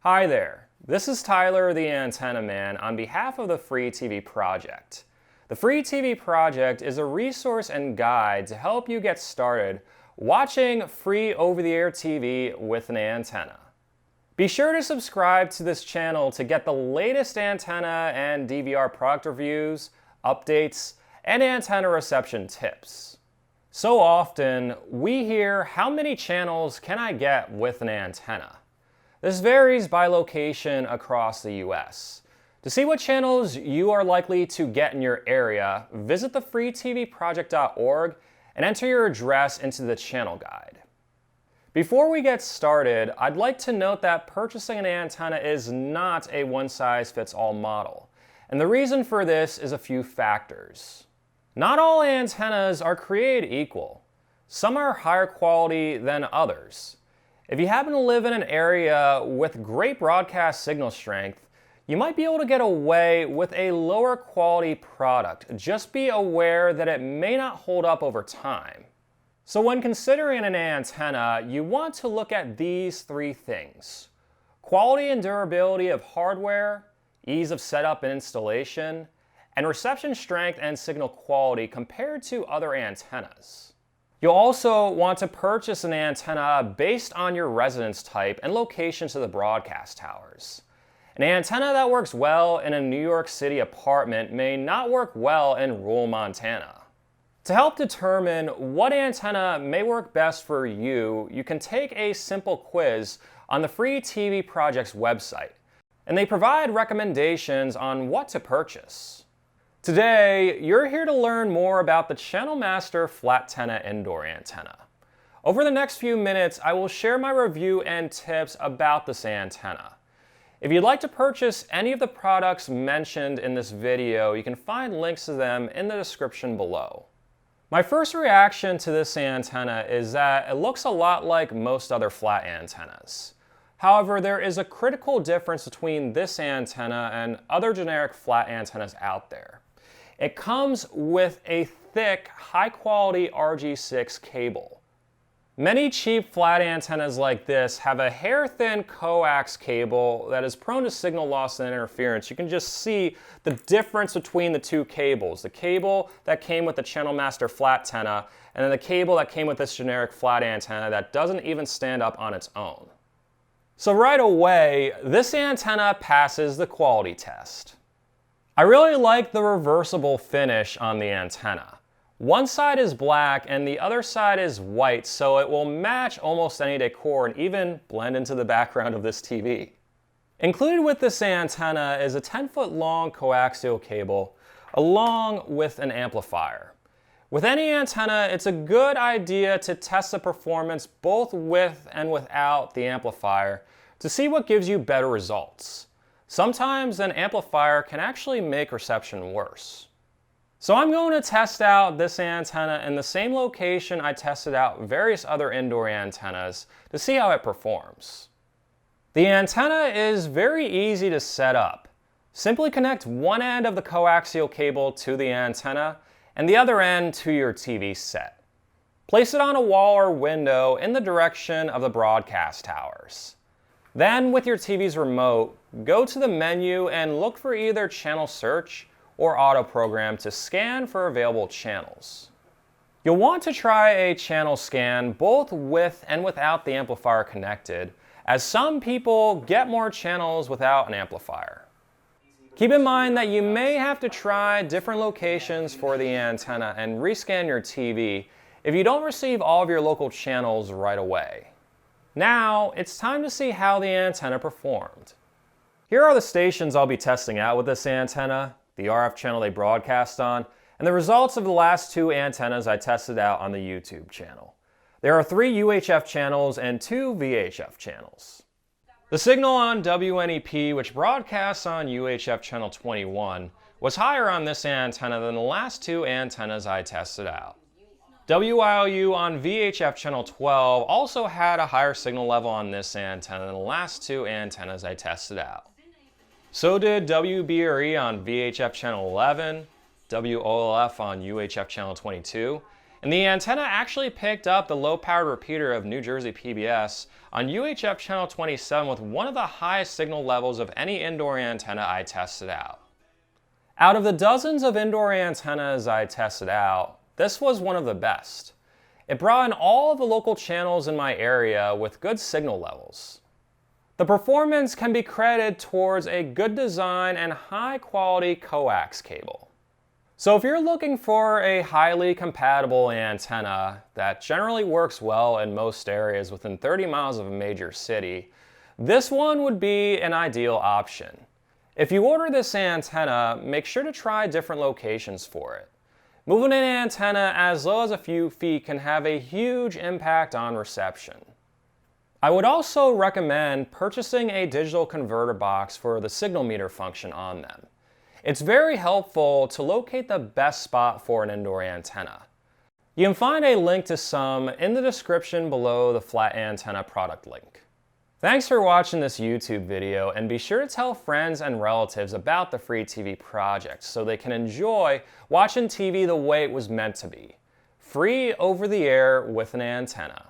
Hi there, this is Tyler the Antenna Man on behalf of the Free TV Project. The Free TV Project is a resource and guide to help you get started watching free over-the-air TV with an antenna. Be sure to subscribe to this channel to get the latest antenna and DVR product reviews, updates, and antenna reception tips. So often, we hear, how many channels can I get with an antenna? This varies by location across the US. To see what channels you are likely to get in your area, visit the freetvproject.org and enter your address into the channel guide. Before we get started, I'd like to note that purchasing an antenna is not a one-size-fits-all model. And the reason for this is a few factors. Not all antennas are created equal. Some are higher quality than others. If you happen to live in an area with great broadcast signal strength, you might be able to get away with a lower quality product. Just be aware that it may not hold up over time. So when considering an antenna, you want to look at these three things: quality and durability of hardware, ease of setup and installation, and reception strength and signal quality compared to other antennas. You'll also want to purchase an antenna based on your residence type and location to the broadcast towers. An antenna that works well in a New York City apartment may not work well in rural Montana. To help determine what antenna may work best for you, you can take a simple quiz on the Free TV Project's website, and they provide recommendations on what to purchase. Today, you're here to learn more about the Channel Master FLATenna indoor antenna. Over the next few minutes, I will share my review and tips about this antenna. If you'd like to purchase any of the products mentioned in this video, you can find links to them in the description below. My first reaction to this antenna is that it looks a lot like most other flat antennas. However, there is a critical difference between this antenna and other generic flat antennas out there. It comes with a thick, high-quality RG6 cable. Many cheap flat antennas like this have a hair-thin coax cable that is prone to signal loss and interference. You can just see the difference between the two cables. The cable that came with the Channel Master FLATenna, and then the cable that came with this generic flat antenna that doesn't even stand up on its own. So right away, this antenna passes the quality test. I really like the reversible finish on the antenna. One side is black and the other side is white, so it will match almost any decor and even blend into the background of this TV. Included with this antenna is a 10-foot long coaxial cable along with an amplifier. With any antenna, it's a good idea to test the performance both with and without the amplifier to see what gives you better results. Sometimes an amplifier can actually make reception worse. So I'm going to test out this antenna in the same location I tested out various other indoor antennas to see how it performs. The antenna is very easy to set up. Simply connect one end of the coaxial cable to the antenna and the other end to your TV set. Place it on a wall or window in the direction of the broadcast towers. Then, with your TV's remote, go to the menu and look for either channel search or auto program to scan for available channels. You'll want to try a channel scan both with and without the amplifier connected, as some people get more channels without an amplifier. Keep in mind that you may have to try different locations for the antenna and rescan your TV if you don't receive all of your local channels right away. Now, it's time to see how the antenna performed. Here are the stations I'll be testing out with this antenna, the RF channel they broadcast on, and the results of the last two antennas I tested out on the YouTube channel. There are 3 UHF channels and 2 VHF channels. The signal on WNEP, which broadcasts on UHF channel 21, was higher on this antenna than the last 2 antennas I tested out. WILU on VHF channel 12 also had a higher signal level on this antenna than the last 2 antennas I tested out. So did WBRE on VHF channel 11, WOLF on UHF channel 22, And the antenna actually picked up the low-powered repeater of New Jersey PBS on UHF channel 27 with one of the highest signal levels of any indoor antenna I tested out. Out of the dozens of indoor antennas I tested out, this was one of the best. It brought in all of the local channels in my area with good signal levels. The performance can be credited towards a good design and high-quality coax cable. So if you're looking for a highly compatible antenna that generally works well in most areas within 30 miles of a major city, this one would be an ideal option. If you order this antenna, make sure to try different locations for it. Moving an antenna as low as a few feet can have a huge impact on reception. I would also recommend purchasing a digital converter box for the signal meter function on them. It's very helpful to locate the best spot for an indoor antenna. You can find a link to some in the description below the FLATenna product link. Thanks for watching this YouTube video, and be sure to tell friends and relatives about the Free TV project so they can enjoy watching TV the way it was meant to be. Free over the air with an antenna.